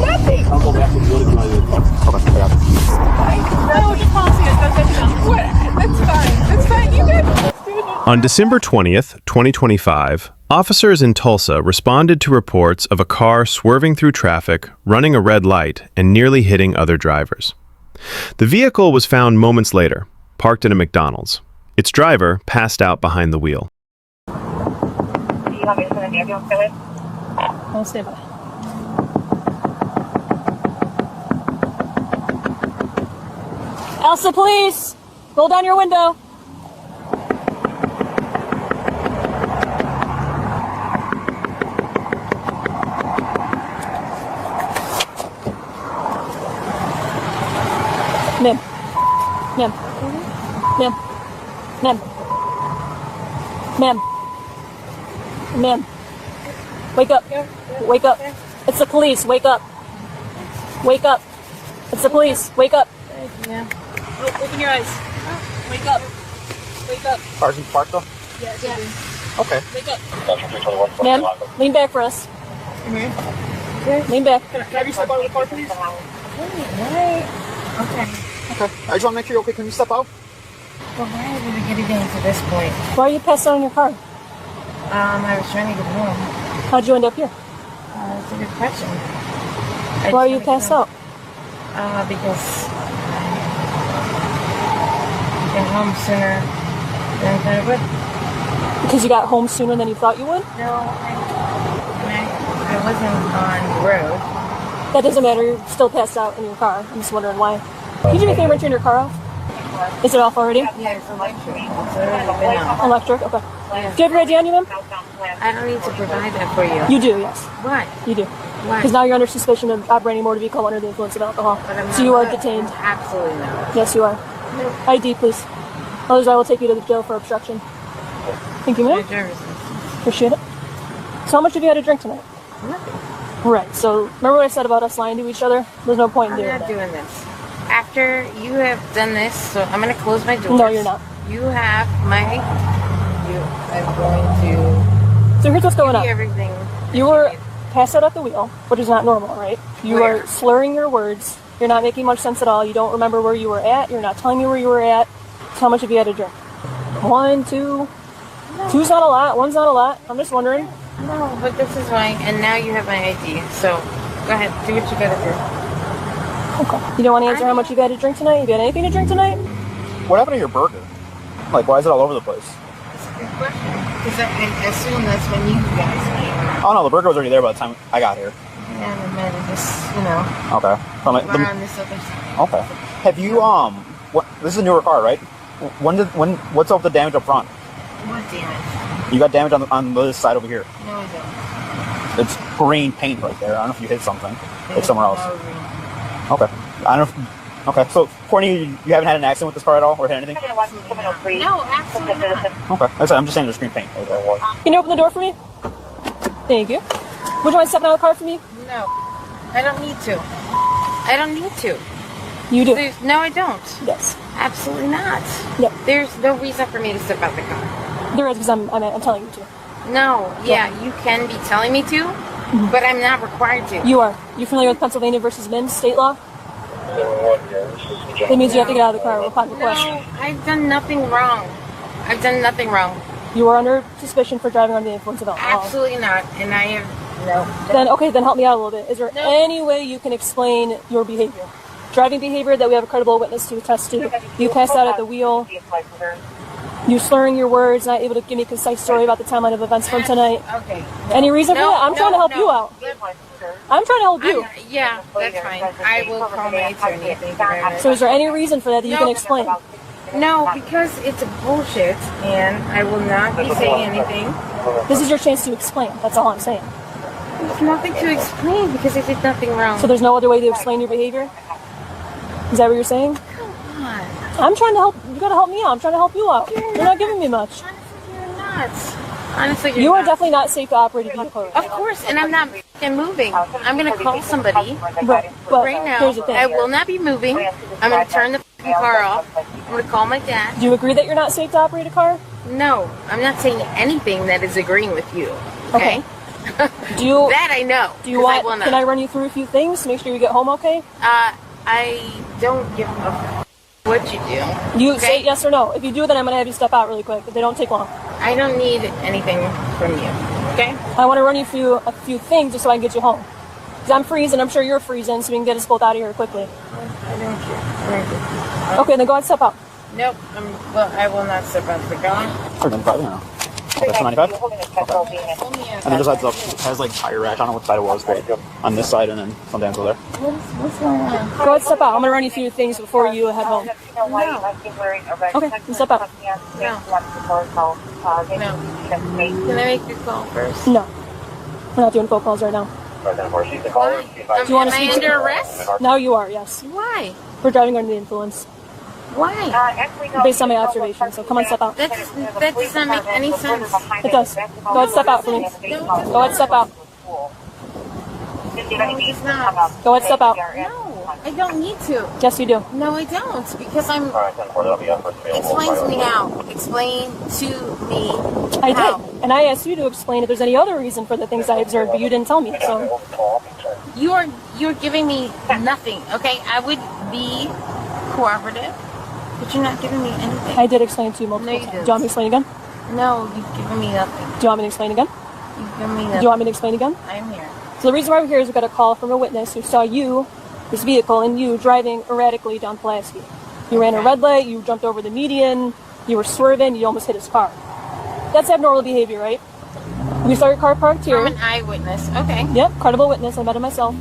Nothing. I'll go back to the Bodycam. Okay, yeah. No, just policy is that's fine. That's fine. You guys. On December 20th, 2025, officers in Tulsa responded to reports of a car swerving through traffic, running a red light, and nearly hitting other drivers. The vehicle was found moments later, parked in a McDonald's. Its driver passed out behind the wheel. Do you want me to send an ambulance to it? I'll stay by. Elsa, please! Roll down your window. Ma'am. Ma'am. Ma'am. Ma'am. Ma'am. Ma'am. Wake up. Wake up. It's the police. Wake up. Wake up. It's the police. Wake up. Yeah. Open your eyes. Wake up. Wake up. Cars in park though? Yes. Okay. Wake up. Ma'am, lean back for us. Lean back. Can I have you step out of the car, please? Okay. Okay. I just want to make sure you're okay. Can you step out? Well, why did we get it to this point? Why are you passed out in your car? I was trying to get home. How'd you end up here? It's a good question. Why are you passed out? Because I got home sooner than I thought I would. Because you got home sooner than you thought you would? No, I wasn't on the road. That doesn't matter. You're still passed out in your car. I'm just wondering why. Can you do me a favor and turn your car off? Is it off already? Yeah, it's electric. It's already been off. Electric? Okay. Yeah. Do you have your ID on you, ma'am? I don't need to provide that for you. You do, yes. Why? You do. Why? Because now you're under suspicion of operating a motor vehicle under the influence of alcohol. But I'm So you are not. detained. Absolutely not. Yes, you are. ID, please. Otherwise, I will take you to the jail for obstruction. Thank you, My ma'am. driver's license. Appreciate it. So how much have you had to drink tonight? Nothing. Right, so remember what I said about us lying to each other? There's no point in I'm doing not that. doing this. After you have done this, so I'm going to close my doors. No, you're not. You have my... I'm going to... So here's what's going give on. you everything. You were passed out at the wheel, which is not normal, right? You Where? are slurring your words. You're not making much sense at all. You don't remember where you were at. You're not telling me where you were at. So how much have you had to drink? 1, 2... No. 2's not a lot. 1's not a lot. I'm just wondering. No, but this is why, and now you have my ID, so go ahead, do what you gotta do. Okay. You don't want to answer how much you've had to drink tonight? Have you had anything to drink tonight? What happened to your burger? Like, why is it all over the place? That's a good question. Because I assume that's when you guys came. Oh no, the burger was already there by the time I got here. And then just, you know, Okay. From it, we're on this other side. okay. Have you what? This is a newer car, right? What's up with the damage up front? What damage? You got damage on this side over here. No, I don't. It's green paint right there. I don't know if you hit something. It's somewhere else. No, Okay. I don't know. Okay. So, Courtney, you haven't had an accident with this car at all, or hit anything? No, absolutely not. Okay. I'm just saying there's green paint right there. Can you open the door for me? Thank you. Would you mind stepping out of the car for me? No, I don't need to. I don't need to. You do. No, I don't. Yes. Absolutely not. No. There's no reason for me to step out the car. There is because I'm telling you to. No, yeah, you can be telling me to, but I'm not required to. You are. You familiar with Pennsylvania versus Mims state law? That means you have to get out of the car upon request. No, I've done nothing wrong. I've done nothing wrong. You are under suspicion for driving under the influence of alcohol. Absolutely not. And I have no. Then help me out a little bit. Is there any way you can explain your behavior? Driving behavior that we have a credible witness to attest to. You passed out at the wheel. You slurring your words, not able to give me a concise story about the timeline of events from tonight. Okay. Any reason for that? I'm trying to help you out. I'm trying to help you. Yeah, that's fine. I will call my attorney. Thank you very much. So is there any reason for that you can explain? No, because it's bullshit, and I will not be saying anything. This is your chance to explain. That's all I'm saying. There's nothing to explain because I did nothing wrong. So there's no other way to explain your behavior? Is that what you're saying? Come on. I'm trying to help. You gotta help me out. I'm trying to help you out. You're not giving me much. Honestly, you're not. Honestly, you're You are not. definitely not safe to operate a vehicle. Of course, and I'm not f***ing moving. I'm gonna call somebody Right. But right now. here's the thing. I will not be moving. I'm gonna turn the f***ing car off. I'm gonna call my dad. Do you agree that you're not safe to operate a car? No, I'm not saying anything that is agreeing with you. Okay? Do you? That I know. Do you want? Can I run you through a few things to make sure you get home okay? I don't give a what you do. You say yes or no. If you do, then I'm gonna have you step out really quick. But they don't take long. I don't need anything from you. Okay. I want to run you through a few things just so I can get you home. Because I'm freezing. I'm sure you're freezing, so we can get us both out of here quickly. I don't care. Okay, then go ahead, step out. Nope. Well, I will not step out the car. Or 95, no. That's 95? Okay. And then just heads up, it has like tire rash. I don't know what side it was, but on this side and then sometimes over there. What's going on? Go ahead, step out. I'm going to run you through things before you head home. Okay, then step out. No. Can I make your call first? No. We're not doing phone calls right now. Why? Do you want to Am I under arrest? Now you are, yes. Why? We're driving under the influence. Why? Based on my observation, so come on, step out. That does not make any sense. It does. Go ahead, step out for me. Go ahead, step out. No, it's not. Go ahead, step out. No, I don't need to. Yes, you do. No, I don't, because I'm... Explain to me now. Explain to me I how. did. And I asked you to explain if there's any other reason for the things I observed, but you didn't tell me, so... You're giving me nothing, okay? I would be cooperative, but you're not giving me anything. I did explain to you multiple No, you times. didn't. Do you want me to explain again? No, you've given me nothing. Do you want me to explain again? You've given me Do nothing. you want me to explain again? I'm here. So the reason why we're here is we got a call from a witness who saw you, this vehicle, and you driving erratically down Pulaski. You ran a red light, you jumped over the median, you were swerving, you almost hit his car. That's abnormal behavior, right? We saw your car parked here. I'm an eyewitness. Okay. Yep, credible witness, I met him myself.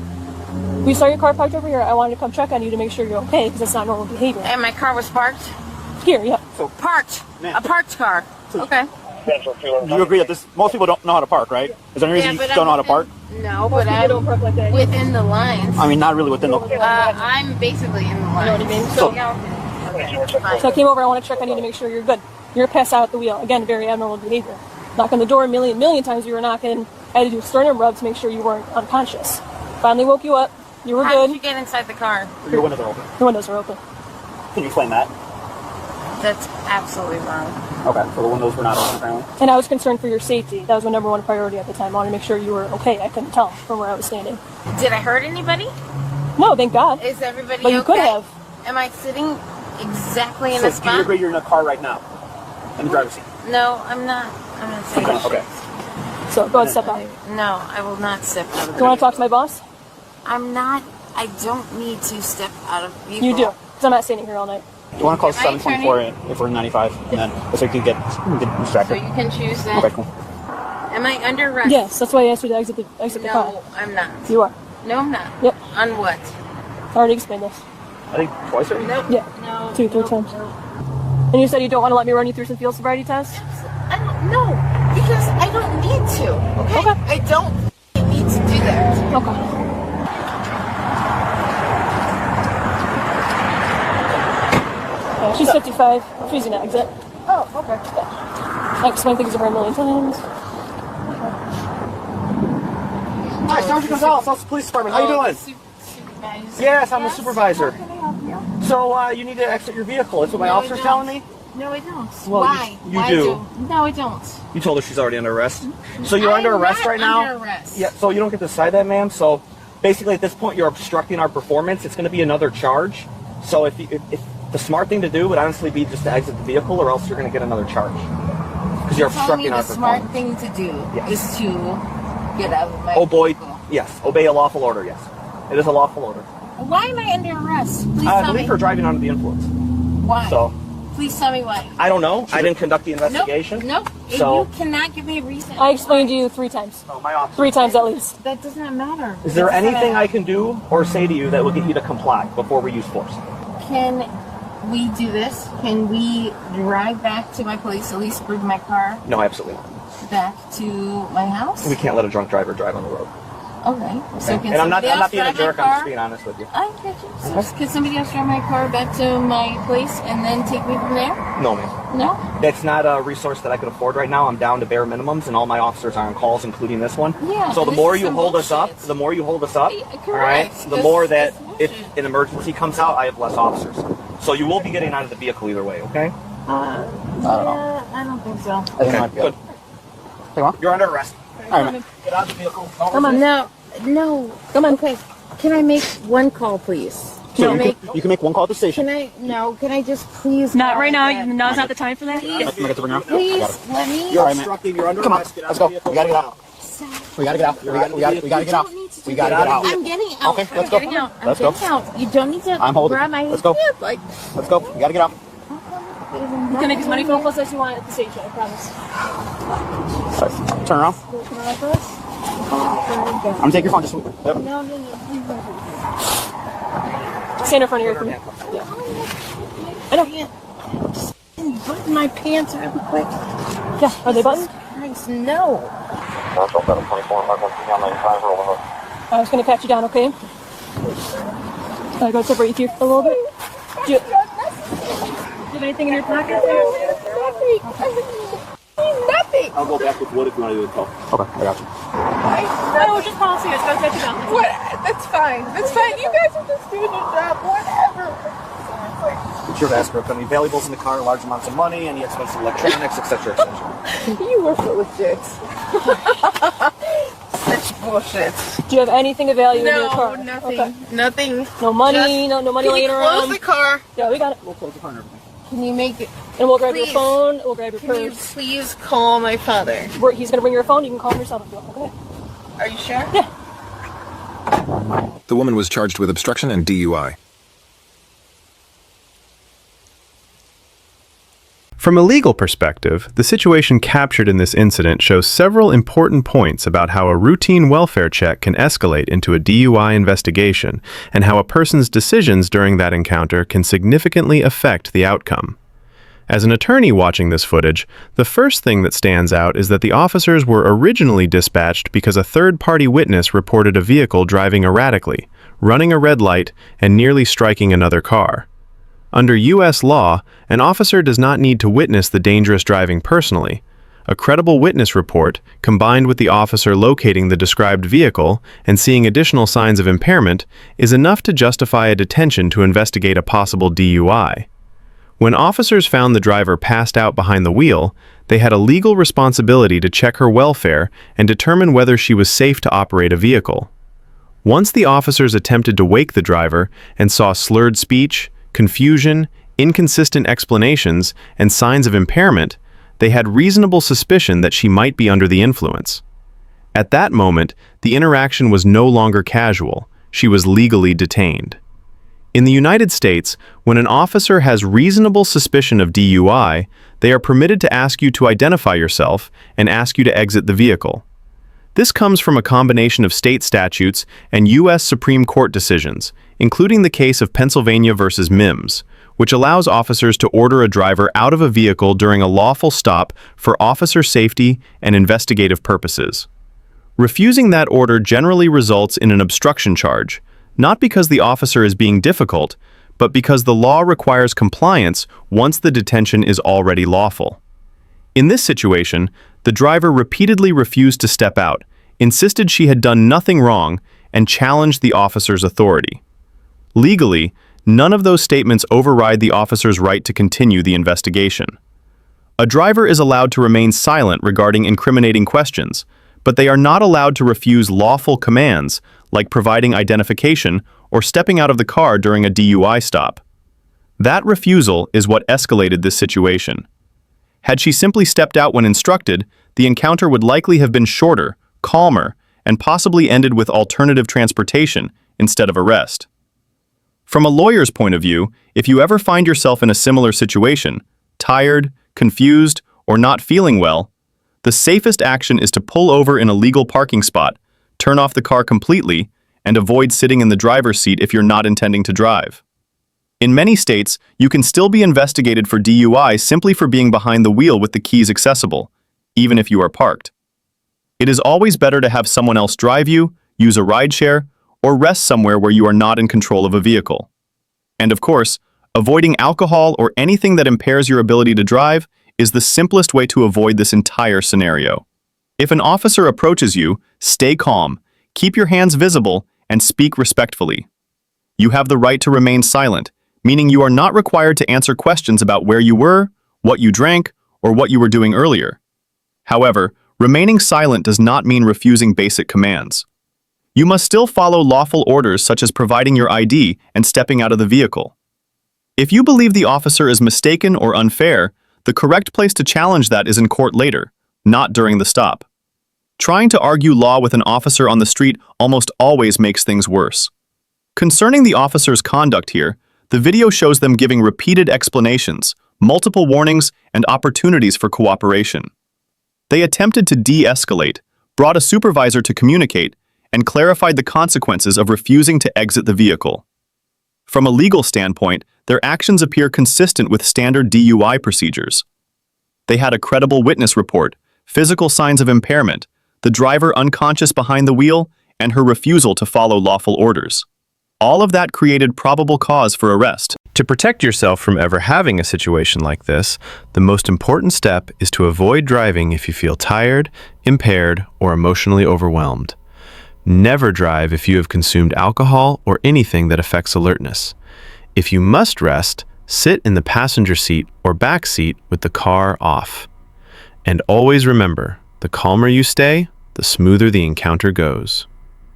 We saw your car parked over here. I wanted to come check on you to make sure you're okay, because that's not normal behavior. And my car was parked? Here, yep. Parked. Ma'am. A parked car. Okay. Do you agree that most people don't know how to park, right? Is there any reason you don't know how to park? No, but I'm within the lines. I mean, not really within the... I'm basically in the lines. You know what I mean? Okay, fine. So I came over, I want to check on you to make sure you're good. You're passed out at the wheel. Again, very abnormal behavior. Knock on the door a million times you were knocking. I had to do a sternum rub to make sure you weren't unconscious. Finally woke you up. You were How good. did you get inside the car? Your windows are open. The windows are open. Can you explain that? That's absolutely wrong. Okay, so the windows were not open apparently. And I was concerned for your safety. That was my number one priority at the time. I wanted to make sure you were okay. I couldn't tell from where I was standing. Did I hurt anybody? No, thank God. Is everybody But you okay? could have. Am I sitting exactly in So a do you spot? agree you're in the car right now? In the driver's seat? No, I'm not. I'm not saying Okay. So go ahead, step out. No, I will not step out of the Do you want to talk to my boss? I'm not. I don't need to step out of vehicle. You do. Because I'm not standing here all night. You want to call Am I 724 if we're in 95, and then so you can get So distracted. you can choose that. Okay, cool. Am I under arrest? Yes, that's why I asked you to exit the car. No, I'm not. You are. No, I'm not. Yep. On what? I already explained this. I think twice already? Nope. Yeah. No. 2, 3 times. And you said you don't want to let me run you through some field sobriety tests? I don't know. Because I don't need to. Okay? Okay. I don't need to do that. Okay. Yeah, she's 55. She's gonna exit. Oh, okay. I explained things to her a million times. Hi, Sergeant Gonzalez, Tulsa Police Department. How you doing? Supervisor. Yes, I'm the supervisor. So you need to exit your vehicle. That's what my No, I officer's don't. telling me. No, I don't. Well, Why? you Why do. No, I don't. You told her she's already under arrest. So you're I'm under arrest not right now? under arrest. Yeah, so you don't get to decide that, ma'am. So basically at this point you're obstructing our performance. It's going to be another charge. So if the smart thing to do would honestly be just to exit the vehicle, or else you're going to get another charge. Because you're Telling me obstructing our the smart performance. thing to do Yes. is to get out of my Oh boy, vehicle. yes. Obey a lawful order, yes. It is a lawful order. Why am I under arrest? Please I tell believe me. for driving under the influence. Why? So Please tell me why. I don't know. I didn't conduct the investigation. Nope. So You cannot give me a reason. I explained to you 3 times. So my officer. 3 times at least. That does not matter. Is there It doesn't anything I matter. can do or say to you that will get you to comply before we use force? Can we do this? Can we drive back to my place, at least bring my car No, absolutely not. back to my house? We can't let a drunk driver drive on the road. Okay. So can And I'm not somebody else being a drive my jerk. I'm car? just being honest with you. I get you. So can somebody else drive my car back to my place and then take me from there? No, ma'am. No? That's not a resource that I could afford right now. I'm down to bare minimums, and all my officers are on calls, including this one. Yeah, So the this more is you some hold us up, bullshit. the more you hold us up, Yeah, all right, correct. the This more is that if bullshit. an emergency comes out, I have less officers. So you will be getting out of the vehicle either way, okay? I don't think so. Okay, good. You're under arrest. All right, man. Get out of the vehicle. Come on. No. Come on. Okay. Can I make one call, please? So you can make one call at the station. Can I just please? Not right now. call Now's not the time for that. Am I get to bring her out? Please, let me. You're obstructing. You're under arrest. Come on. Let's go. We gotta get out. We gotta get out. We gotta get out. We gotta get out. I'm getting out. Okay, let's go. I'm getting out. Let's go. Out. You don't need to I'm holding. grab my Let's go. hand. Like, Let's go. We gotta get out. You can make as many phone calls as you want at the station. I promise. Sorry. Turn around. Turn around for us. I'm gonna take your phone. Just yep. no. Stand in front of your computer. Yeah. I know. Just button my pants really quick. Yeah. Are they buttoned? Christ, no. I was going to pat you down, okay? Go separate you a little bit. Do you have anything in your pocket there? Nothing. I'll go back with what if you want to do the call. Okay, I got you. No, just policy. I was going to pat you down. What? That's fine. That's fine. You guys are just doing your job. Whatever. It's your ask her if any valuables in the car, large amounts of money, any expensive electronics, etc. You were full of shit. Such bullshit. Do you have anything of value in your car? No, nothing. Okay. Nothing. No money, no money Can laying you around. close the car? Yeah, we got it. We'll close the car and everything. Can you make it? And we'll grab your Please. phone, we'll grab your Can you purse. please call my father? He's going to bring your phone, you can call him yourself if you want, okay? Are you sure? Yeah. The woman was charged with obstruction and DUI. From a legal perspective, the situation captured in this incident shows several important points about how a routine welfare check can escalate into a DUI investigation and how a person's decisions during that encounter can significantly affect the outcome. As an attorney watching this footage, the first thing that stands out is that the officers were originally dispatched because a third-party witness reported a vehicle driving erratically, running a red light, and nearly striking another car. Under U.S. law, an officer does not need to witness the dangerous driving personally. A credible witness report, combined with the officer locating the described vehicle and seeing additional signs of impairment, is enough to justify a detention to investigate a possible DUI. When officers found the driver passed out behind the wheel, they had a legal responsibility to check her welfare and determine whether she was safe to operate a vehicle. Once the officers attempted to wake the driver and saw slurred speech, confusion, inconsistent explanations, and signs of impairment, they had reasonable suspicion that she might be under the influence. At that moment, the interaction was no longer casual. She was legally detained. In the United States, when an officer has reasonable suspicion of DUI, they are permitted to ask you to identify yourself and ask you to exit the vehicle. This comes from a combination of state statutes and U.S. Supreme Court decisions, including the case of Pennsylvania versus Mims, which allows officers to order a driver out of a vehicle during a lawful stop for officer safety and investigative purposes. Refusing that order generally results in an obstruction charge, not because the officer is being difficult, but because the law requires compliance once the detention is already lawful. In this situation, the driver repeatedly refused to step out, insisted she had done nothing wrong, and challenged the officer's authority. Legally, none of those statements override the officer's right to continue the investigation. A driver is allowed to remain silent regarding incriminating questions, but they are not allowed to refuse lawful commands, like providing identification or stepping out of the car during a DUI stop. That refusal is what escalated this situation. Had she simply stepped out when instructed, the encounter would likely have been shorter, calmer, and possibly ended with alternative transportation instead of arrest. From a lawyer's point of view, if you ever find yourself in a similar situation, tired, confused, or not feeling well, the safest action is to pull over in a legal parking spot, turn off the car completely, and avoid sitting in the driver's seat if you're not intending to drive. In many states, you can still be investigated for DUI simply for being behind the wheel with the keys accessible, even if you are parked. It is always better to have someone else drive you, use a rideshare, or rest somewhere where you are not in control of a vehicle. And of course, avoiding alcohol or anything that impairs your ability to drive is the simplest way to avoid this entire scenario. If an officer approaches you, stay calm, keep your hands visible, and speak respectfully. You have the right to remain silent, meaning you are not required to answer questions about where you were, what you drank, or what you were doing earlier. However, Remaining silent does not mean refusing basic commands. You must still follow lawful orders such as providing your ID and stepping out of the vehicle. If you believe the officer is mistaken or unfair, the correct place to challenge that is in court later, not during the stop. Trying to argue law with an officer on the street almost always makes things worse. Concerning the officer's conduct here, the video shows them giving repeated explanations, multiple warnings, and opportunities for cooperation. They attempted to de-escalate, brought a supervisor to communicate, and clarified the consequences of refusing to exit the vehicle. From a legal standpoint, their actions appear consistent with standard DUI procedures. They had a credible witness report, physical signs of impairment, the driver unconscious behind the wheel, and her refusal to follow lawful orders. All of that created probable cause for arrest. To protect yourself from ever having a situation like this, the most important step is to avoid driving if you feel tired, impaired, or emotionally overwhelmed. Never drive if you have consumed alcohol or anything that affects alertness. If you must rest, sit in the passenger seat or back seat with the car off. And always remember, the calmer you stay, the smoother the encounter goes.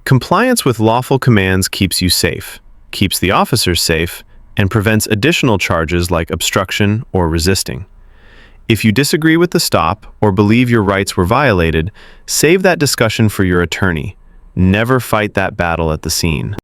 Compliance with lawful commands keeps you safe, keeps the officers safe, and prevents additional charges like obstruction or resisting. If you disagree with the stop or believe your rights were violated, save that discussion for your attorney. Never fight that battle at the scene.